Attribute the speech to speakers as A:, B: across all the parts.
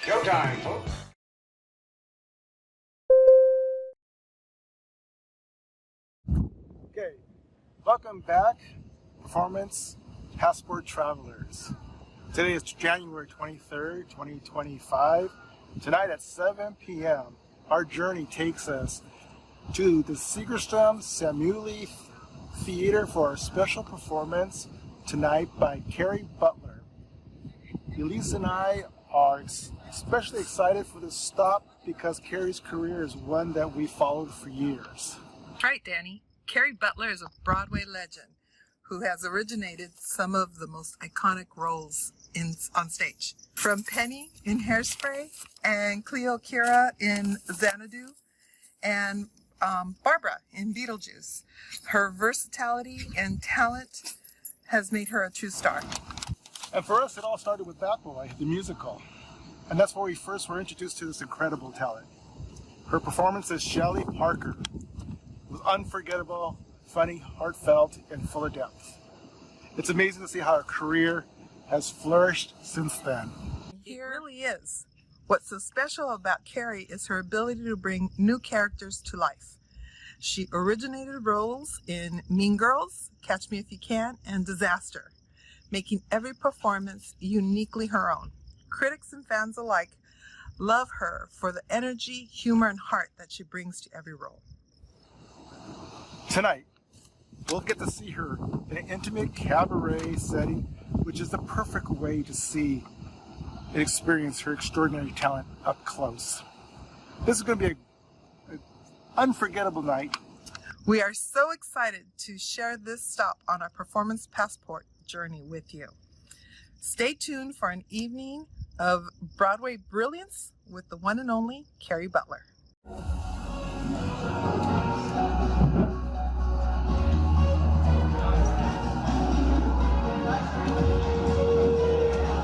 A: Showtime, folks.
B: Okay, welcome back, Performance Passport Travelers. Today is January 23rd, 2025. Tonight at 7 p.m., our journey takes us to the Segerstrom Samueli Theater for our special performance tonight by Kerry Butler. Elise and I are especially excited for this stop because Kerry's career is one that we followed for years.
C: That's right, Danny. Kerry Butler is a Broadway legend who has originated some of the most iconic roles on stage. From Penny in Hairspray and Cleo Kira in Xanadu and Barbara in Beetlejuice. Her versatility and talent has made her a true star.
B: And for us, it all started with That Boy, the musical. And that's where we first were introduced to this incredible talent. Her performance as Shelley Parker was unforgettable, funny, heartfelt, and full of depth. It's amazing to see how her career has flourished since then.
C: It really is. What's so special about Kerry is her ability to bring new characters to life. She originated roles in Mean Girls, Catch Me If You Can, and Disaster, making every performance uniquely her own. Critics and fans alike love her for the energy, humor, and heart that she brings to every role.
B: Tonight, we'll get to see her in an intimate cabaret setting, which is the perfect way to see and experience her extraordinary talent up close. This is going to be an unforgettable night.
C: We are so excited to share this stop on our Performance Passport journey with you. Stay tuned for an evening of Broadway brilliance with the one and only Kerry Butler.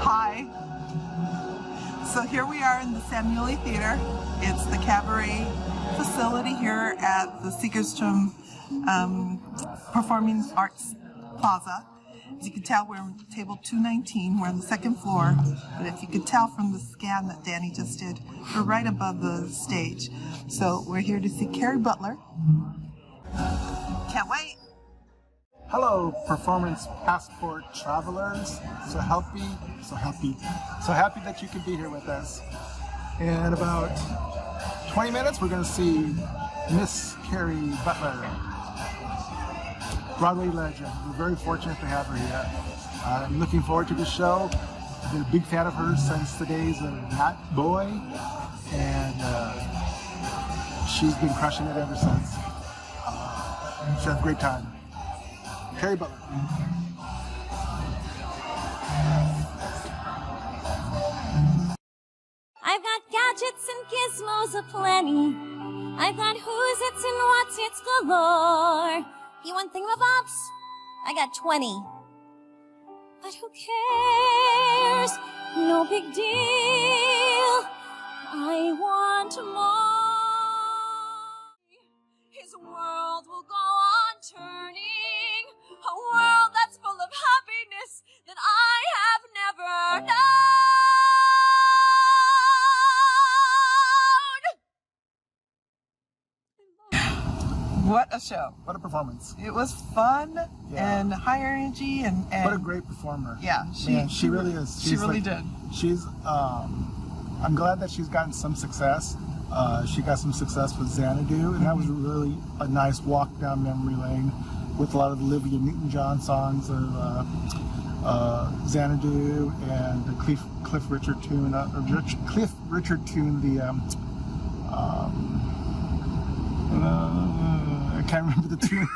C: Hi. So here we are in the Samueli Theater. It's the cabaret facility here at the Segerstrom Performing Arts Plaza. As you can tell, we're on table 219. We're on the second floor. But if you could tell from the scan that Danny just did, we're right above the stage. So we're here to see Kerry Butler. Can't wait.
B: Hello, Performance Passport Travelers. So happy that you can be here with us. In about 20 minutes, we're going to see Miss Kerry Butler, Broadway legend. We're very fortunate to have her here. I'm looking forward to the show. I've been a big fan of hers since the days of That Boy, and she's been crushing it ever since. She's had a great time. Kerry Butler.
D: I've got gadgets and gizmos aplenty. I've got who's its and what's its galore. You want thingamabobs? I got 20. But who cares? No big deal. I want more. His world will go on turning. A world that's full of happiness that I have never known.
C: What a show.
B: What a performance.
C: It was fun and high energy and
B: what a great performer.
C: Yeah,
B: she really is.
C: She really did.
B: She's I'm glad that she's gotten some success. She got some success with Xanadu, and that was really a nice walk down memory lane with a lot of the Olivia Newton-John songs of Xanadu and the Cliff Richard tune, Cliff Richard tune, the I can't remember the tune.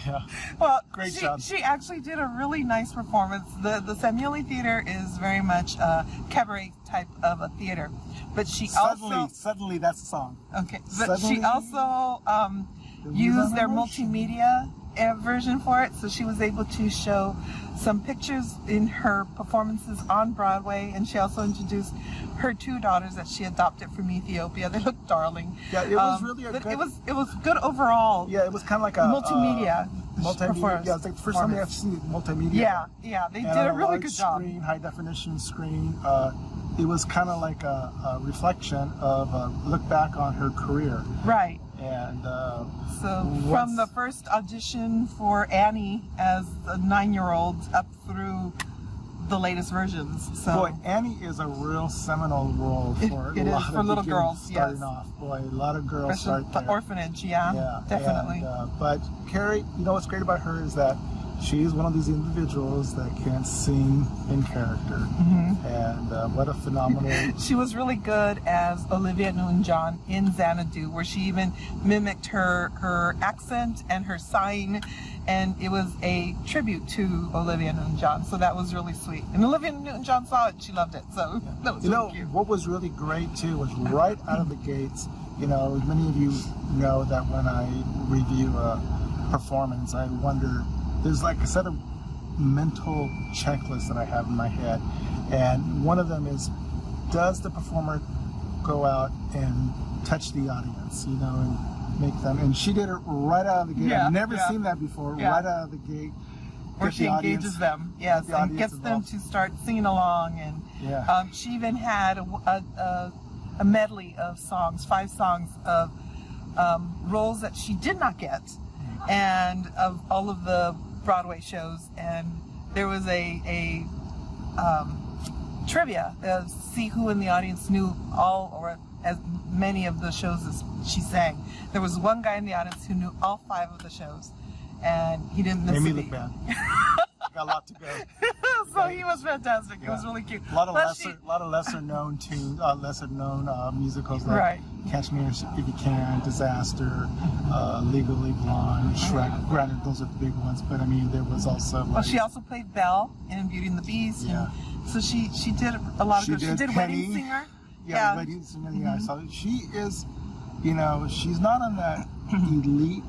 B: Yeah.
C: Well,
B: great job.
C: She actually did a really nice performance. The Samueli Theater is very much a cabaret type of a theater, but she
B: suddenly that's the song.
C: Okay, but she also used their multimedia version for it, so she was able to show some pictures in her performances on Broadway, and she also introduced her 2 daughters that she adopted from Ethiopia. They look darling.
B: Yeah, it was really a
C: but
B: good...
C: it was good overall.
B: Yeah, it was kind of like a...
C: multimedia.
B: Multimedia. Yeah, it's like the first time I've seen multimedia.
C: Yeah, they
B: And
C: did a
B: on
C: really
B: large
C: good job.
B: Screen, high definition screen. It was kind of like a reflection of a look back on her career.
C: Right.
B: And
C: so from the first audition for Annie as a 9-year-old up through the latest versions. So
B: boy, Annie is a real seminal role for
C: it
B: a
C: is
B: lot
C: for
B: of
C: little
B: beginners
C: girls.
B: starting
C: Yes.
B: off. Boy, a lot of girls
C: Especially
B: start
C: the
B: there.
C: orphanage. Yeah, definitely.
B: And, but Kerry, you know what's great about her is that she's one of these individuals that can sing in character.
C: Mm-hmm.
B: And what a phenomenal...
C: She was really good as Olivia Newton-John in Xanadu, where she even mimicked her accent and her sign, and it was a tribute to Olivia Newton-John, so that was really sweet. And Olivia Newton-John saw it, and she loved it, so that was really cute.
B: What was really great too was right out of the gates, you know, many of you know that when I review a performance, I wonder, there's like a set of mental checklists that I have in my head, and one of them is, does the performer go out and touch the audience, you know, and make them, and she did it right out of the gate.
C: Yeah,
B: I've never
C: yeah.
B: seen that before.
C: Yeah.
B: Right out of the gate,
C: Where
B: get
C: she
B: the audience-
C: engages them, yes,
B: get the
C: and
B: audience
C: gets them
B: involved.
C: to start singing along, and
B: Yeah.
C: she even had a medley of songs, 5 songs of roles that she did not get, and of all of the Broadway shows, and there was a trivia, see who in the audience knew all or as many of the shows as she sang. There was one guy in the audience who knew all 5 of the shows, and he didn't miss
B: Made me
C: any.
B: look bad. Got a lot to go.
C: So he was fantastic. It was
B: Yeah.
C: really cute.
B: A lot of
C: Plus
B: lesser known musicals like
C: Right.
B: Catch Me If You Can, Disaster, Legally Blonde, Shrek. Granted, those are the big ones, but I mean, there was also like,
C: Well, she also played Belle in Beauty and the Beast.
B: Yeah.
C: And so she did a lot of good. She did
B: Penny.
C: Wedding Singer.
B: Yeah, Wedding Singer. Yeah, so she is, you know, she's not on that elite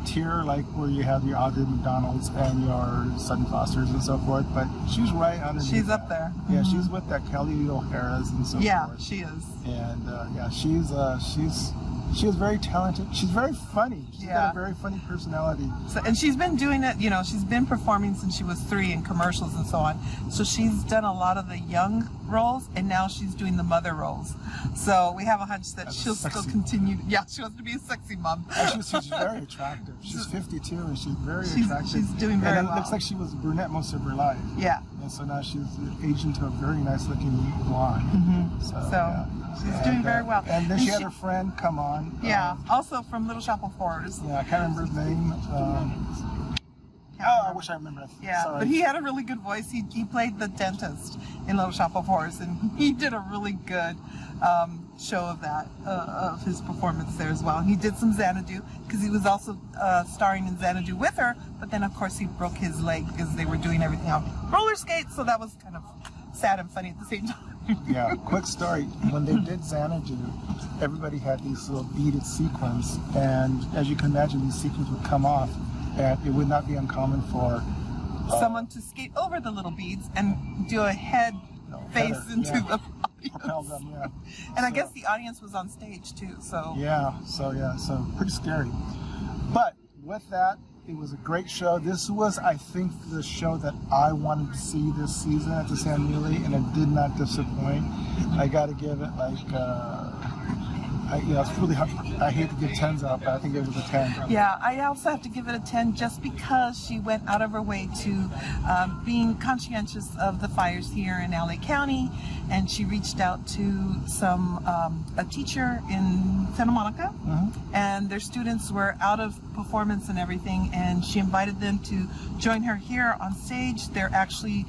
B: tier like where you have your Audrey McDonald's and your Sutton Fosters and so forth, but she's right underneath.
C: She's up
B: that.
C: there.
B: Yeah,
C: Mhm.
B: she's with that Kelly O'Hara's and so
C: Yeah,
B: forth.
C: she is.
B: And yeah, she is very talented. She's very funny. She's got
C: Yeah.
B: a very funny personality.
C: So, and she's been doing it, you know, she's been performing since she was 3 in commercials and so on. So she's done a lot of the young roles, and now she's doing the mother roles. So we have a hunch that
B: That's
C: she'll
B: sexy.
C: still continue. Yeah, she wants to be a sexy mom.
B: Actually, she's very attractive. She's 52 and she's very
C: She's
B: attractive.
C: doing very
B: and it
C: well.
B: looks like she was brunette most of her life.
C: Yeah.
B: And so now she's aged into a very nice looking blonde.
C: Mm-hmm.
B: So,
C: So
B: yeah.
C: she's doing very well.
B: And then
C: And
B: she had
C: she-
B: her friend come on.
C: Yeah, also from Little Shop of Horrors.
B: Yeah, I can't remember his name. I wish I remembered.
C: Yeah,
B: Sorry.
C: but he had a really good voice. He played the dentist in Little Shop of Horrors, and he did a really good show of that, of his performance there as well. He did some Xanadu, because he was also starring in Xanadu with her, but then of course he broke his leg because they were doing everything on roller skates, so that was kind of sad and funny at the same time.
B: Yeah, quick story. When they did Xanadu, everybody had these little beaded sequins, and as you can imagine, these sequins would come off, and it would not be uncommon for
C: Someone to skate over the little beads and do a head face
B: header,
C: into
B: yeah.
C: the
B: propel
C: audience.
B: them. Yeah.
C: And I
B: So-
C: guess the audience was on stage too, so.
B: So pretty scary. But with that, it was a great show. This was, I think, the show that I wanted to see this season at the San Muley, and it did not disappoint. I got to give it like, it's really hard. I hate to give 10s out, but I think it was a 10.
C: Yeah, I also have to give it a 10 just because she went out of her way to being conscientious of the fires here in LA County, and she reached out to a teacher in Santa Monica, and their students were out of performance and everything, and she invited them to join her here on stage. They're actually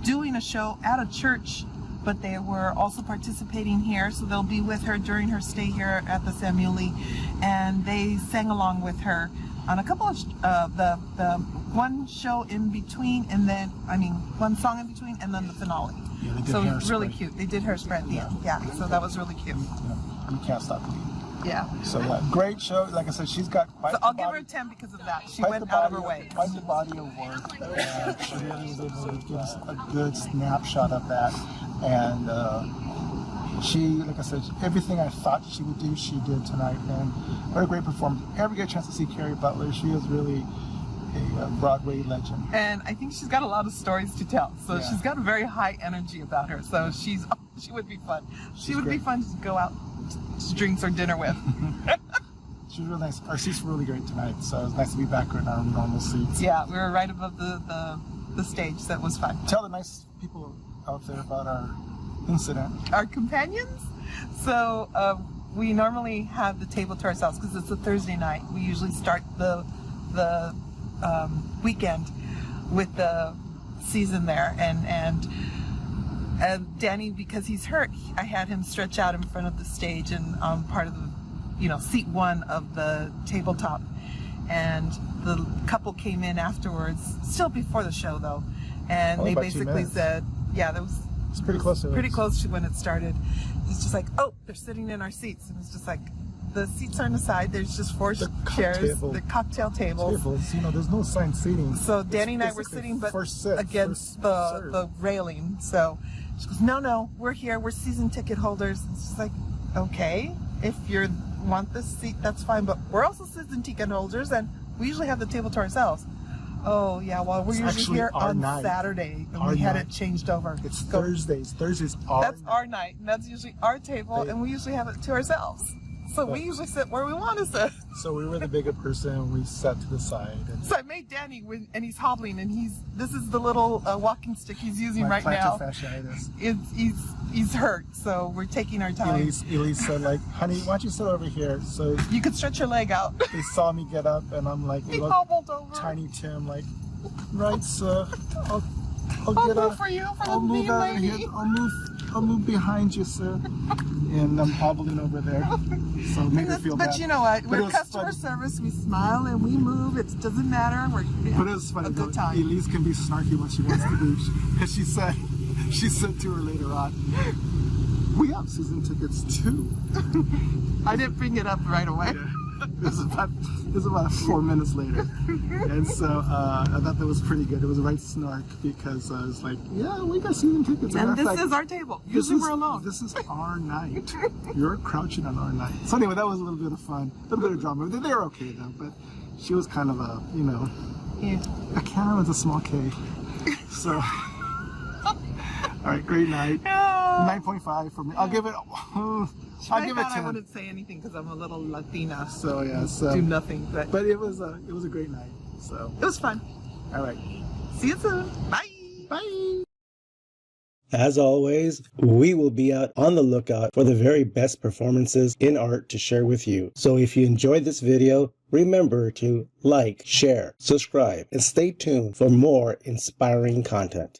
C: doing a show at a church, but they were also participating here, so they'll be with her during her stay here at the San Muley, and they sang along with her on a couple of the one show in between, and then one song in between, and then the finale.
B: Yeah, they did
C: so
B: Hairspray.
C: really cute. They did Hairspray at the end. Yeah, so that was really cute.
B: Yeah, you can't stop me.
C: Yeah.
B: So yeah, great show. Like I said, she's got quite.
C: So
B: the
C: I'll give her
B: body-
C: a 10 because of that. She
B: quite
C: went
B: the
C: out of
B: body
C: her way.
B: Quite the body of work. She really was able to give us a good snapshot of that. And she, like I said, everything I thought she would do, she did tonight. And what a great performance. Ever get a chance to see Kerry Butler, she is really a Broadway legend.
C: And I think she's got a lot of stories to tell. So
B: Yeah.
C: she's got a very high energy about her. So she would be fun. She would be fun to go out to drinks or dinner with.
B: She was really nice. Our seats were really great tonight, so it was nice to be back in our normal seats.
C: Yeah, we were right above the stage, so it was fun.
B: Tell the nice people out there about our incident.
C: Our companions? So we normally have the table to ourselves because it's a Thursday night. We usually start the weekend with the season there, and Danny, because he's hurt, I had him stretch out in front of the stage and part of the, seat 1 of the tabletop, and the couple came in afterwards, still before the show though, and
B: Only
C: they
B: about 2
C: basically
B: minutes.
C: said, yeah, that was
B: It's pretty close to
C: pretty
B: us.
C: close to when it started. It's just like, oh, they're sitting in our seats, and it's just like, the seats are on the side. There's just 4 chairs, the cocktail tables.
B: There's no assigned seating.
C: So Danny and I were
B: basically
C: sitting, but
B: first sit,
C: against
B: first serve.
C: the railing. So she goes, no, we're here. We're season ticket holders. It's just like, okay, if you want this seat, that's fine. But we're also season ticket holders, and we usually have the table to ourselves. Oh yeah, well we're
B: It's
C: usually
B: actually
C: here
B: our
C: on
B: night.
C: Saturday, and
B: Our
C: we had
B: night.
C: it changed over.
B: It's
C: So
B: Thursdays. Thursdays are
C: that's our night, and that's usually our table, and we usually have it to ourselves. So we usually sit where we want to sit.
B: So we were the bigger person. We sat to the side. And
C: So I made Danny, and he's hobbling, and this is the little walking stick he's using right now.
B: plantar fasciitis.
C: He's hurt, so we're taking our time.
B: Elise said, like, honey, why don't you sit over here? So
C: You could stretch your leg out.
B: they saw me get up, and I'm like,
C: He
B: look,
C: hobbled over.
B: Tiny Tim, like, right, sir. I'll
C: I'll
B: get
C: move
B: out.
C: for you, for
B: I'll
C: the
B: move
C: mean
B: out of
C: lady.
B: here. I'll move behind you, sir. And I'm hobbling over there. So it made her feel bad.
C: But you know what?
B: But it
C: We're
B: was
C: customer
B: funny.
C: service. We smile and we move. It doesn't matter. We're
B: But it was funny.
C: a good
B: though.
C: time.
B: Elise can be snarky when she wants to be. And she said to her later on, we have season tickets too.
C: I didn't bring it up right away.
B: It was about 4 minutes later. And so I thought that was pretty good. It was a right snark because I was like, yeah, we got season tickets.
C: And
B: I
C: this
B: was like,
C: is our table.
B: this
C: Usually
B: is-
C: we're alone.
B: This is our night. You're crouching on our night. So anyway, that was a little bit of fun. A little bit of drama. They were okay though, but she was kind of
C: Yeah.
B: a Karen with a small K. So, all right, great night. 9.5 for me. I'll give it. I'll give it
C: I
B: 10.
C: wouldn't say anything because I'm a little Latina.
B: So yeah, so
C: Do nothing. But
B: it was a great night. So
C: it was fun.
B: all right,
C: See you soon. Bye.
B: bye.
A: As always, we will be out on the lookout for the very best performances in art to share with you. So if you enjoyed this video, remember to like, share, subscribe, and stay tuned for more inspiring content.